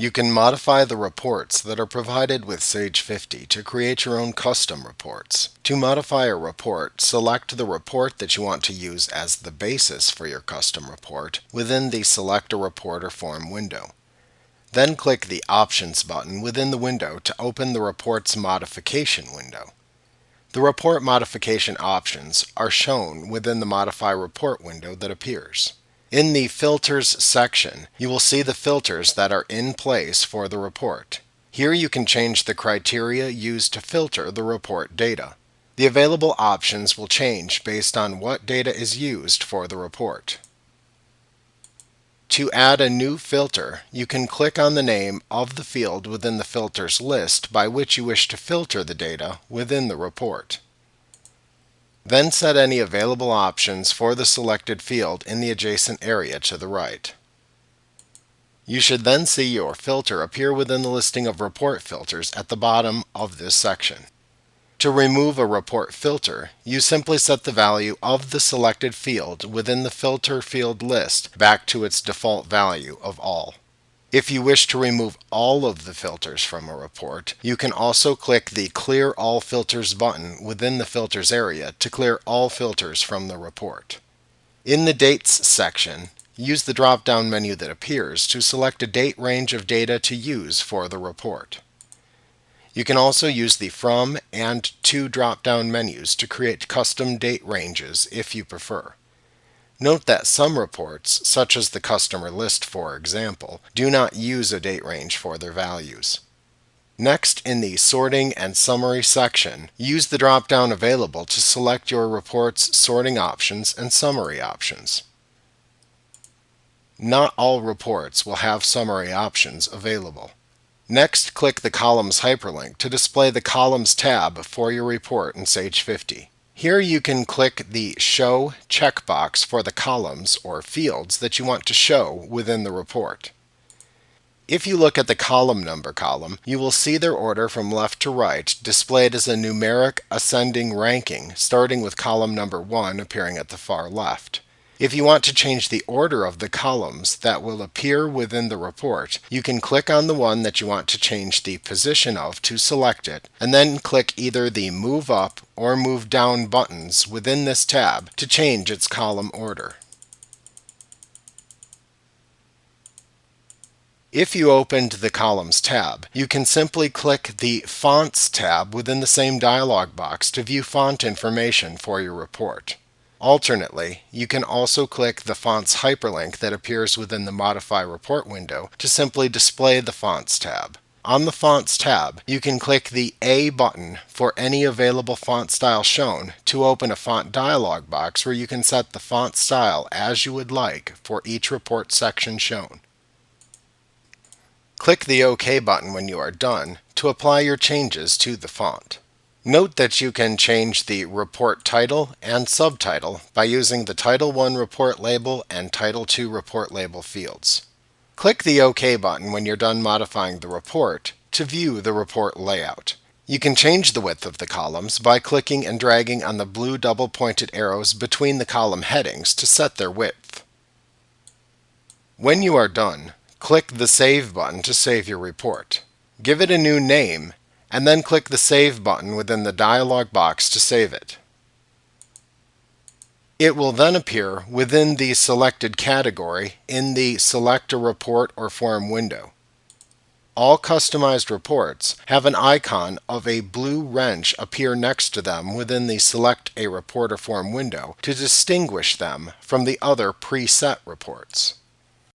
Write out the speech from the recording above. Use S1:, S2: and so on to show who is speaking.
S1: You can modify the reports that are provided with Sage 50 to create your own custom reports. To modify a report, select the report that you want to use as the basis for your custom report within the Select a Report or Form window. Then click the Options button within the window to open the Report's Modification window. The report modification options are shown within the Modify Report window that appears. In the Filters section, you will see the filters that are in place for the report. Here you can change the criteria used to filter the report data. The available options will change based on what data is used for the report. To add a new filter, you can click on the name of the field within the filters list by which you wish to filter the data within the report. Then set any available options for the selected field in the adjacent area to the right. You should then see your filter appear within the listing of report filters at the bottom of this section. To remove a report filter, you simply set the value of the selected field within the filter field list back to its default value of all. If you wish to remove all of the filters from a report, you can also click the Clear All Filters button within the Filters area to clear all filters from the report. In the Dates section, use the drop-down menu that appears to select a date range of data to use for the report. You can also use the From and To drop-down menus to create custom date ranges if you prefer. Note that some reports, such as the customer list for example, do not use a date range for their values. Next, in the Sorting and Summary section, use the drop-down available to select your report's sorting options and summary options. Not all reports will have summary options available. Next, click the Columns hyperlink to display the Columns tab for your report in Sage 50. Here you can click the Show checkbox for the columns or fields that you want to show within the report. If you look at the column number column, you will see their order from left to right displayed as a numeric ascending ranking, starting with column number 1 appearing at the far left. If you want to change the order of the columns that will appear within the report, you can click on the one that you want to change the position of to select it, and then click either the Move Up or Move Down buttons within this tab to change its column order. If you opened the Columns tab, you can simply click the Fonts tab within the same dialog box to view font information for your report. Alternately, you can also click the Fonts hyperlink that appears within the Modify Report window to simply display the Fonts tab. On the Fonts tab, you can click the A button for any available font style shown to open a font dialog box where you can set the font style as you would like for each report section shown. Click the OK button when you are done to apply your changes to the font. Note that you can change the report title and subtitle by using the Title I report label and Title II report label fields. Click the OK button when you're done modifying the report to view the report layout. You can change the width of the columns by clicking and dragging on the blue double-pointed arrows between the column headings to set their width. When you are done, click the Save button to save your report. Give it a new name, and then click the Save button within the dialog box to save it. It will then appear within the selected category in the Select a Report or Form window. All customized reports have an icon of a blue wrench appear next to them within the Select a Report or Form window to distinguish them from the other preset reports.